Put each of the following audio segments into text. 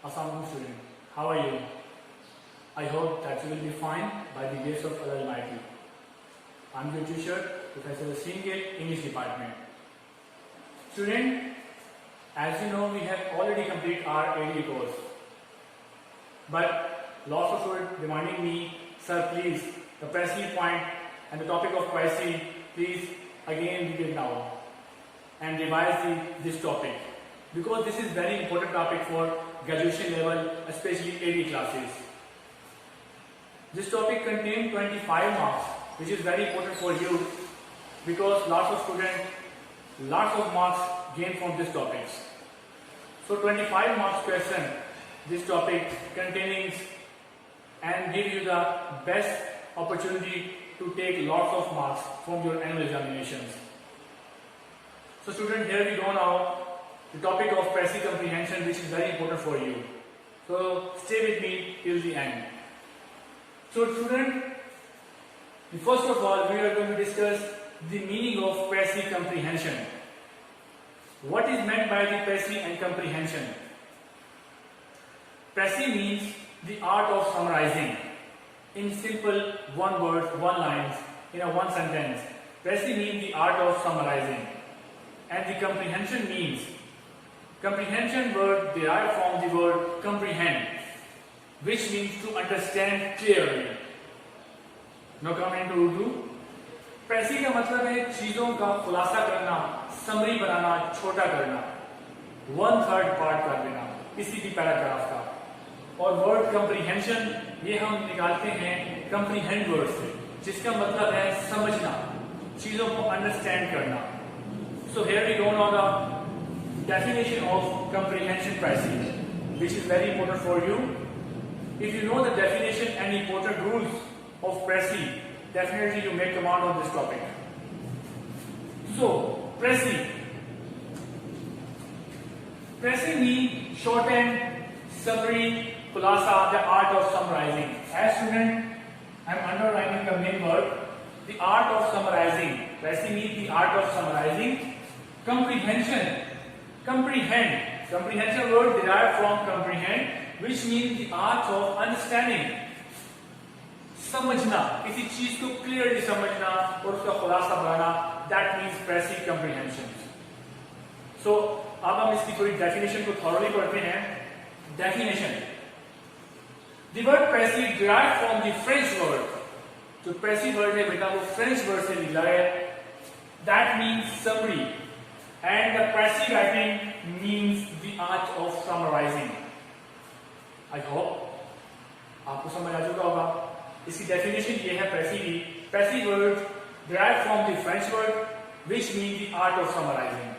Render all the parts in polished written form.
Assalamualaikum student, how are you? I hope that you will be fine by the grace of Allah Almighty. I am your teacher, Professor Wasim Gill, English Department. Student, as you know, we have already completed our AD course. But lots of students demanding me, sir, please, the pressing point and the topic of pricing, please again read it down and revise this topic, because this is very important topic for graduation level, especially AD classes. This topic contains 25 marks, which is very important for you because lots of students, lots of marks gain from this topic. So 25 marks question, this topic contains and give you the best opportunity to take lots of marks from your annual examinations. So student, here we go now, the topic of pressing comprehension, which is very important for you. So stay with me till the end. So student, first of all, we are going to discuss the meaning of pressing comprehension. What is meant by the pressing and comprehension? Pressing means the art of summarizing in simple one word, one lines, in a one sentence. Pressing means the art of summarizing. And the comprehension means, comprehension word derived from the word comprehend, which means to understand clearly. Now come into Urdu. Pressing का मतलब है चीजों का खुलासा करना, summary बनाना, छोटा करना, 1/3 part कर देना किसी भी पैराग्राफ का. और वर्ड कंप्रीहेंशन ये हम निकालते हैं कंप्रीहेंड वर्ड से, जिसका मतलब है समझना, चीजों को अंडरस्टैंड करना. So here we go now the definition of comprehension pricing, which is very important for you. If you know the definition and important rules of pressing, definitely you make command on this topic. So pressing means shorthand, summary, khulasa, the art of summarizing. As student, I am underlining the main word, the art of summarizing. Pressing means the art of summarizing. Comprehension, comprehension word derived from comprehend, which means the art of understanding. समझना, किसी चीज को clearly समझना और उसका खुलासा बनाना, that means pressing comprehension. So अब हम इसकी थोड़ी डेफिनेशन को थॉरली पढ़ते हैं. Definition: the word pressing derived from the French word. जो pressing word है बेटा वो French word से निकला है. That means summary. And the pressing writing means the art of summarizing. I hope आपको समझ आ चुका होगा. इसकी डेफिनेशन ये है pressing की. Pressing word derived from the French word, which means the art of summarizing.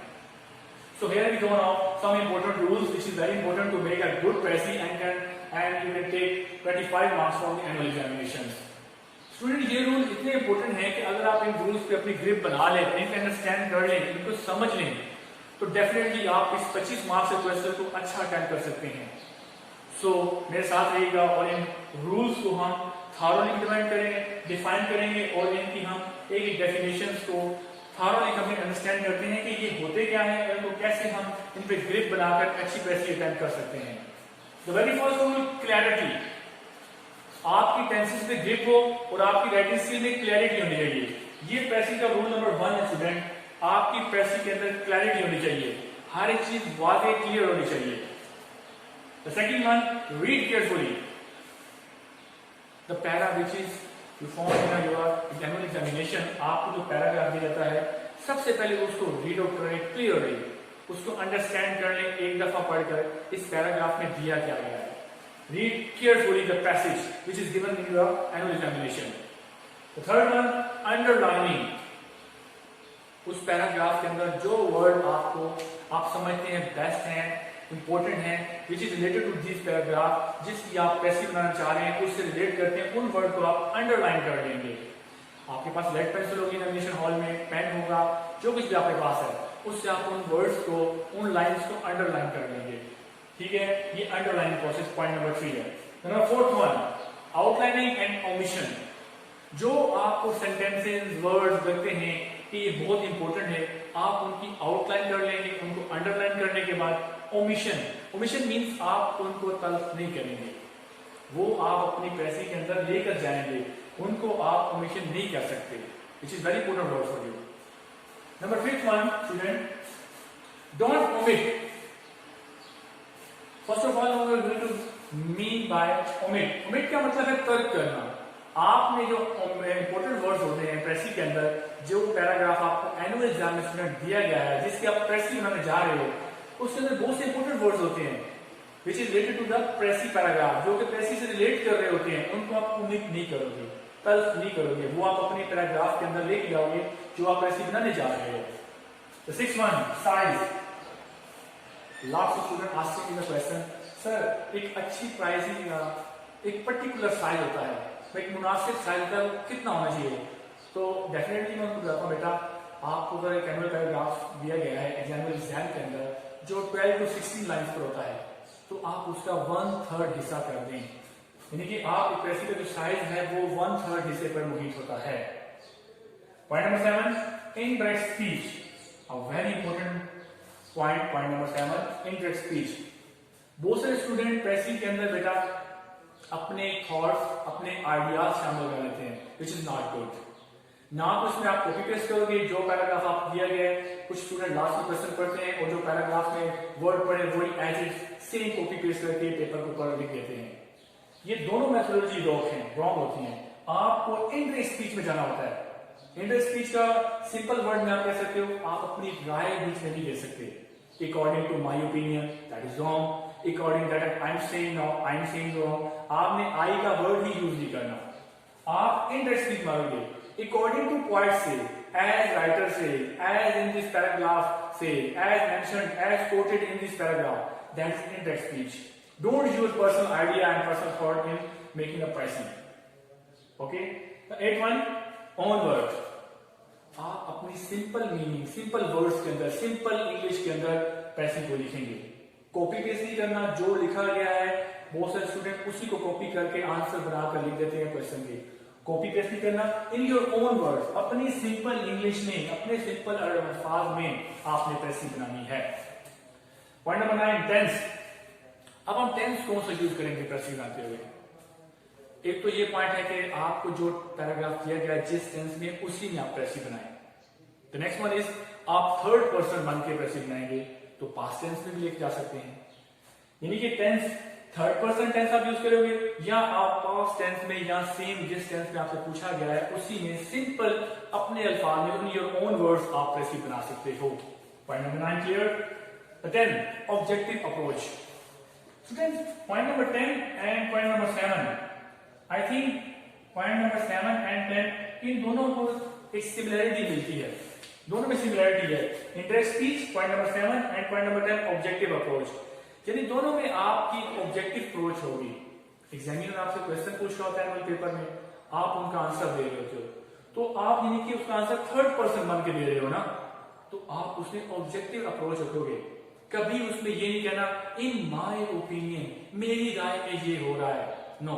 So here we go now. Some important rules, which is very important to make a good pressing and you can take 25 marks from the annual examinations. Student, ये rule इतने important हैं कि अगर आप इन rules पे अपनी grip बना लें, इनको अंडरस्टैंड कर लें, इनको समझ लें, तो डेफिनेटली आप इस 25 मार्क्स के क्वेश्चन को अच्छा अटेंड कर सकते हैं. सो मेरे साथ रहिएगा और इन रूल्स को हम थॉरली इम्प्लीमेंट करेंगे, डिफाइन करेंगे और इनकी हम एक डेफिनेशंस को थॉरली कंप्लीट अंडरस्टैंड करते हैं कि ये होते क्या है और इनको कैसे हम इन पे ग्रिप बनाकर अच्छी प्रेसिंग अटेंड कर सकते हैं. The very first rule, clarity. आपकी टेंसेस पे ग्रिप हो और आपकी राइटिंग स्किल में क्लैरिटी होनी चाहिए. ये प्रेसिंग का रूल नंबर 1 है स्टूडेंट. आपकी प्रेसिंग के अंदर क्लैरिटी होनी चाहिए, हर एक चीज वाज़ेह क्लियर होनी चाहिए. The second one, read carefully. The para which is you found in your annual examination. आपको जो पैराग्राफ दिया जाता है, सबसे पहले उसको रीड आउट करें क्लियरली, उसको अंडरस्टैंड कर लें एक दफा पढ़कर इस पैराग्राफ में दिया क्या गया है. Read carefully the passage which is given in your annual examination. The third one, underlining. उस पैराग्राफ के अंदर जो वर्ड आप समझते हैं बेस्ट हैं, इंपॉर्टेंट हैं, which is related to this paragraph, जिसकी आप प्रेसिंग बनाना चाह रहे हैं, उससे रिलेट करते हैं, उन वर्ड को आप अंडरलाइन कर लेंगे. आपके पास लेड पेंसिल होगी एग्जामिनेशन हॉल में, पेन होगा, जो कुछ भी आपके पास है, उससे आप उन वर्ड्स को, उन लाइन्स को अंडरलाइन कर लेंगे. ठीक है, ये अंडरलाइनिंग प्रोसेस पॉइंट नंबर 3 है. Number 4th one, outlining and omission. जो आपको सेंटेंसेस वर्ड्स लगते हैं कि ये बहुत इंपॉर्टेंट है, आप उनकी आउटलाइन कर लेंगे, उनको अंडरलाइन करने के बाद ओमिशन मीन्स आप उनको तल्फ नहीं करेंगे, वो आप अपनी पैसे के अंदर लेकर जाएंगे, उनको आप ओमिशन नहीं कर सकते, which is very important word for you. Number 5th one student, don't omit. First of all we are going to mean by omit. Omit का मतलब है तर्क करना। आपने जो इंपॉर्टेंट वर्ड्स होते हैं प्रेसी के अंदर, जो पैराग्राफ आपको एनुअल एग्जाम में स्टूडेंट दिया गया है, जिसके आप प्रेसी बनाने जा रहे हो, उसके अंदर बहुत से इंपॉर्टेंट वर्ड्स होते हैं which is related to the precis paragraph, जो कि प्रेसी से रिलेट कर रहे होते हैं, उनको आप ओमिट नहीं करोगे, तल्फ नहीं करोगे, वो आप अपने पैराग्राफ के अंदर लेके जाओगे जो आप प्रेसी बनाने जा रहे हो। The 6th one, size. Lots of students asking me the question, sir, एक अच्छी प्राइसिंग का एक पर्टिकुलर साइज होता है, एक मुनासिब साइज होता है, वो कितना होना चाहिए? तो डेफिनेटली मैं उनको बताता हूँ, बेटा आपको अगर एक एनुअल पैराग्राफ दिया गया है एग्जाम के अंदर जो 12 to 16 लाइन्स पर होता है, तो आप उसका 1/3 हिस्सा कर दें, यानी कि आप प्रेसी का जो साइज है वो 1/3 हिस्से पर मुहित होता है। Point number 7, indirect speech, a very important point number 7, indirect speech। बहुत सारे स्टूडेंट प्रेसी के अंदर बेटा अपने थॉट्स, अपने आइडियाज शामिल कर लेते हैं, which is not good। ना तो उसमें आप कॉपी पेस्ट करोगे जो पैराग्राफ आप दिया गया है, कुछ स्टूडेंट लास्ट में क्वेश्चन पढ़ते हैं और जो पैराग्राफ में वर्ड पढ़े वही as it same copy paste करके पेपर के ऊपर लिख देते हैं। ये दोनों मेथोडोलॉजी रॉन्ग होती हैं। आपको इनडायरेक्ट स्पीच में जाना होता है। इनडायरेक्ट स्पीच का सिंपल वर्ड में आप कह सकते हो, आप अपनी राय बीच में नहीं दे सकते। According to my opinion that is wrong, according that I am saying now I am saying wrong. आपने आई का वर्ड ही यूज नहीं करना, आप इनडायरेक्ट स्पीच मारोगे अकॉर्डिंग टू पॉइंट से, एज राइटर से, एज इन दिस पैराग्राफ से, as mentioned, as quoted in this paragraph, that is indirect speech. Don't use personal idea and personal thought in making a pricing. Okay, 8th one, on word. आप अपनी simple meaning, simple words के अंदर, simple English के अंदर पैसे को लिखेंगे, copy paste नहीं करना। जो लिखा गया है बहुत सारे स्टूडेंट उसी को कॉपी करके आंसर बनाकर लिख देते हैं क्वेश्चन के, कॉपी पेस्ट नहीं करना। इन योर ओन वर्ड्स, अपनी सिंपल इंग्लिश में, अपने सिंपल अल्फाज में आपने पैसे बनानी है। Point number 9, tense. अब हम टेंस कौन सा यूज करेंगे पैसे बनाते हुए? एक तो ये पॉइंट है कि आपको जो पैराग्राफ दिया गया जिस टेंस में, उसी में आप प्रेसी बनाएं। द नेक्स्ट वन इज आप थर्ड पर्सन बन के प्रेसी बनाएंगे, तो पास्ट टेंस में भी लेके जा सकते हैं, यानी कि टेंस थर्ड पर्सन टेंस आप यूज करोगे, या आप पास्ट टेंस में या सेम जिस टेंस में आपसे पूछा गया है उसी में सिंपल अपने अल्फाज में, इन योर ओन वर्ड्स आप प्रेसी बना सकते हो। Point number 9 clear. 10, objective approach. Students, point number 10 and point number 7, I think point number 7 and 10 इन दोनों को एक सिमिलरिटी मिलती है, दोनों में सिमिलरिटी है। Indirect speech point number 7 and point number 10 objective approach, यानी दोनों में आपकी ऑब्जेक्टिव अप्रोच होगी। एग्जामिनर आपसे क्वेश्चन पूछ रहा होता है एनुअल पेपर में, आप उनका आंसर दे रहे होते हो, तो आप यानी कि उसका आंसर थर्ड पर्सन बन के दे रहे हो ना, तो आप उसमें ऑब्जेक्टिव अप्रोच रखोगे। कभी उसमें ये नहीं कहना इन माय ओपिनियन, मेरी राय में ये हो रहा है, नो।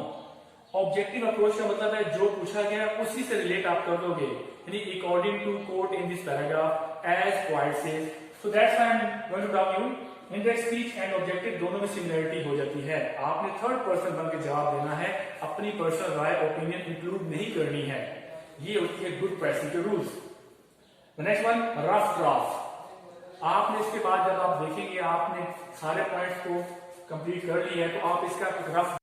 ऑब्जेक्टिव अप्रोच का मतलब है जो पूछा गया उसी से रिलेट आप कर दोगे, यानी according to quote in this paragraph as quite says. So that's why I am going to talk you indirect speech and objective दोनों में सिमिलरिटी हो जाती है। आपने थर्ड पर्सन बन के जवाब देना है, अपनी पर्सनल राय ओपिनियन इंक्लूड नहीं करनी है। ये होती है गुड प्रेसिंग के rules. Next one, rough draft. आपने इसके बाद जब आप देखेंगे आपने सारे पॉइंट्स को कंप्लीट कर लिया है, तो आप इसका रफ